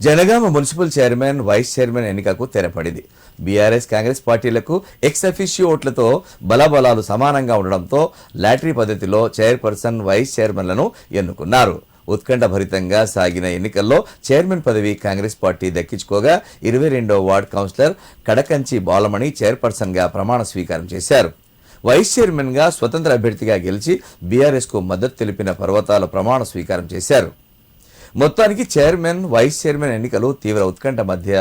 Janagama municipal chairman vice chairman ఎన్నికకు తెరపడింది. BRS Congress పార్టీలకు ఎక్స్ అఫిషియో ఓట్లతో బలాబలాలు సమానంగా ఉండడంతో లాటరీ పద్ధతిలో చైర్పర్సన్ వైస్ చైర్మన్లను ఎన్నుకున్నారు. ఉత్కంఠభరితంగా సాగిన ఎన్నికల్లో చైర్మన్ పదవి కాంగ్రెస్ పార్టీ దక్కించుకోగా 22వ ward councillor Kadakanchi Balamani chairperson గా ప్రమాణ స్వీకారం చేశారు. వైస్ చైర్మన్ గా స్వతంత్ర అభ్యర్థిగా గెలిచి బీఆర్ఎస్ కు మద్దతు తెలిపిన పర్వతాల ప్రమాణ స్వీకారం చేశారు. మొత్తానికి చైర్మన్ వైస్ చైర్మన్ ఎన్నికలు తీవ్ర ఉత్కంఠ మధ్య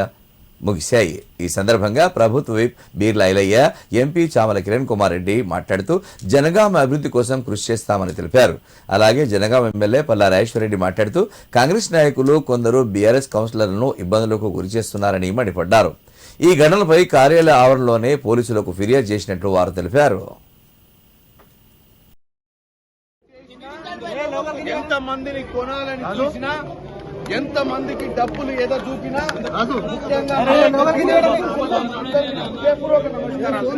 ముగిశాయి. ఈ సందర్భంగా ప్రభుత్వ విప్ బీర్ల ఐలయ్య, ఎంపీ చామల కిరణ్ కుమార్ రెడ్డి మాట్లాడుతూ జనగామ అభివృద్ధి కోసం కృషి చేస్తామని తెలిపారు. అలాగే జనగామ ఎమ్మెల్యే పల్లా రాజేశ్వరరెడ్డి మాట్లాడుతూ కాంగ్రెస్ నాయకులు కొందరు బీఆర్ఎస్ కౌన్సిలర్లను ఇబ్బందులకు గురిచేస్తున్నారని మండిపడ్డారు. ఈ ఘటనలపై కార్యాలయ ఆవరణలోనే పోలీసులకు ఫిర్యాదు చేసినట్లు వారు తెలిపారు. ఎంత మందిని కొనాలని చూసినా, ఎంత మందికి డబ్బులు ఏదో చూపినా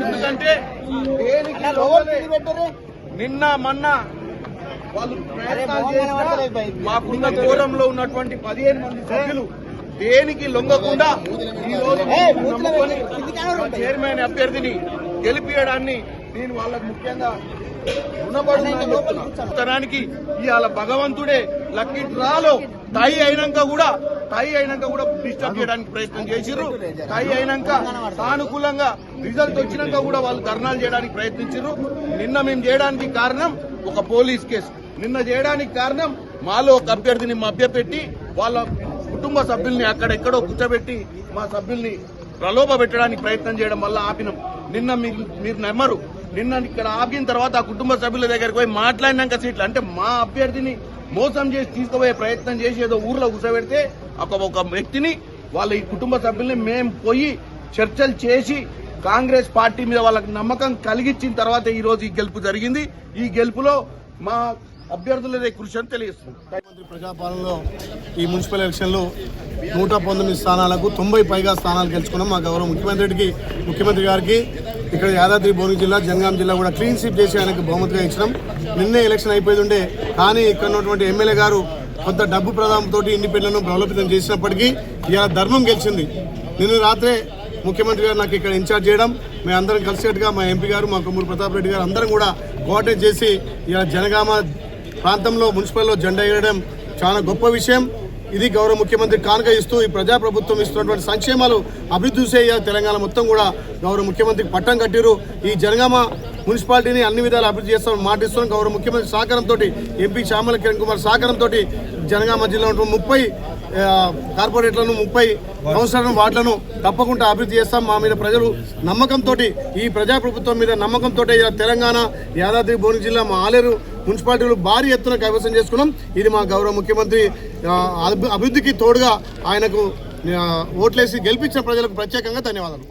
ఎందుకంటే నిన్న మొన్న వాళ్ళు ప్రయత్నాలు చేసినా మాకున్న దూరంలో ఉన్నటువంటి 15 మంది సభ్యులు దేనికి లొంగకుండా ఈ రోజు చైర్మన్ అభ్యర్థిని గెలిపియడాన్ని నేను వాళ్ళకు ముఖ్యంగా రుణపడుతున్నానికి ఇవాళ భగవంతుడే లక్కీ డ్రాలో టై అయినాక కూడా డిస్టర్బ్ చేయడానికి ప్రయత్నం చేసిర్రు. టై అయినాక సానుకూలంగా రిజల్ట్ వచ్చినాక కూడా వాళ్ళు ధర్నాలు చేయడానికి ప్రయత్నించారు. నిన్న మేము చేయడానికి కారణం ఒక పోలీస్ కేసు, నిన్న చేయడానికి కారణం మాలో ఒక అభ్యర్థిని మభ్యపెట్టి వాళ్ళ కుటుంబ సభ్యుల్ని అక్కడెక్కడో కూర్చోబెట్టి మా సభ్యుల్ని ప్రలోభ పెట్టడానికి ప్రయత్నం చేయడం వల్ల ఆపినాం. నిన్న మీరు నమ్మరు, నిన్న ఇక్కడ ఆపిన తర్వాత ఆ కుటుంబ సభ్యుల దగ్గరికి పోయి మాట్లాడినాక సీట్లు అంటే మా అభ్యర్థిని మోసం చేసి తీసుకుపోయే ప్రయత్నం చేసి ఏదో ఊర్లో కూర్చోబెడితే ఒక వ్యక్తిని వాళ్ళ ఈ కుటుంబ సభ్యుల్ని మేము పోయి చర్చలు చేసి కాంగ్రెస్ పార్టీ మీద వాళ్ళకి నమ్మకం కలిగించిన తర్వాత ఈ రోజు ఈ గెలుపు జరిగింది. ఈ గెలుపులో మా అభ్యర్థులదే కృషి అని తెలియజేస్తుంది. ప్రజాపాలనలో ఈ మున్సిపల్ ఎలక్షన్లో 119 స్థానాలకు 90 పైగా స్థానాలు గెలుచుకున్నాం. మా గౌరవ ముఖ్యమంత్రి గారికి ఇక్కడ యాదాద్రి భువనగిరి జిల్లా, జనగాం జిల్లా కూడా క్లీన్ స్వీప్ చేసి ఆయనకు బహుమతిగా ఇచ్చినాం. నిన్నే ఎలక్షన్ అయిపోయి ఉండే, కానీ ఇక్కడ ఉన్నటువంటి ఎమ్మెల్యే గారు కొంత డబ్బు ప్రధానంతో ఇండిపెండెంట్ను బలోపేతం చేసినప్పటికీ ఇలా ధర్మం గెలిచింది. నిన్న రాత్రే ముఖ్యమంత్రి గారు నాకు ఇక్కడ ఇన్ఛార్జ్ చేయడం, మేము అందరం కలిసేట్టుగా మా ఎంపీ గారు, మా కొమ్మూరు ప్రతాప్ రెడ్డి గారు అందరం కూడా కోఆర్డినేట్ చేసి ఇలా జనగామ ప్రాంతంలో మున్సిపల్లో జెండా ఎగరడం చాలా గొప్ప విషయం. ఇది గౌరవ ముఖ్యమంత్రి కానుక ఇస్తూ ఈ ప్రజాప్రభుత్వం ఇస్తున్నటువంటి సంక్షేమాలు అభివృద్ధి చూసే తెలంగాణ మొత్తం కూడా గౌరవ ముఖ్యమంత్రికి పట్టం కట్టిరు. ఈ జనగామ మున్సిపాలిటీని అన్ని విధాలు అభివృద్ధి చేస్తామని మాటిస్తున్నాం. గౌరవ ముఖ్యమంత్రి సహకారంతో, ఎంపీ చామల కిరణ్ కుమార్ సహకారంతో జనగామ జిల్లా 30 కార్పొరేట్లను, 30 కౌన్సిలర్ వార్డులను తప్పకుండా అభివృద్ధి చేస్తాం. మా మీద ప్రజలు నమ్మకంతో, ఈ ప్రజాప్రభుత్వం మీద నమ్మకంతో తెలంగాణ, యాదాద్రి భువనగిరి జిల్లా, మా ఆలేరు మున్సిపాలిటీలు భారీ ఎత్తున కైవసం చేసుకున్నాం. ఇది మా గౌరవ ముఖ్యమంత్రి అభివృద్ధికి తోడుగా ఆయనకు ఓట్లేసి గెలిపించిన ప్రజలకు ప్రత్యేకంగా ధన్యవాదాలు.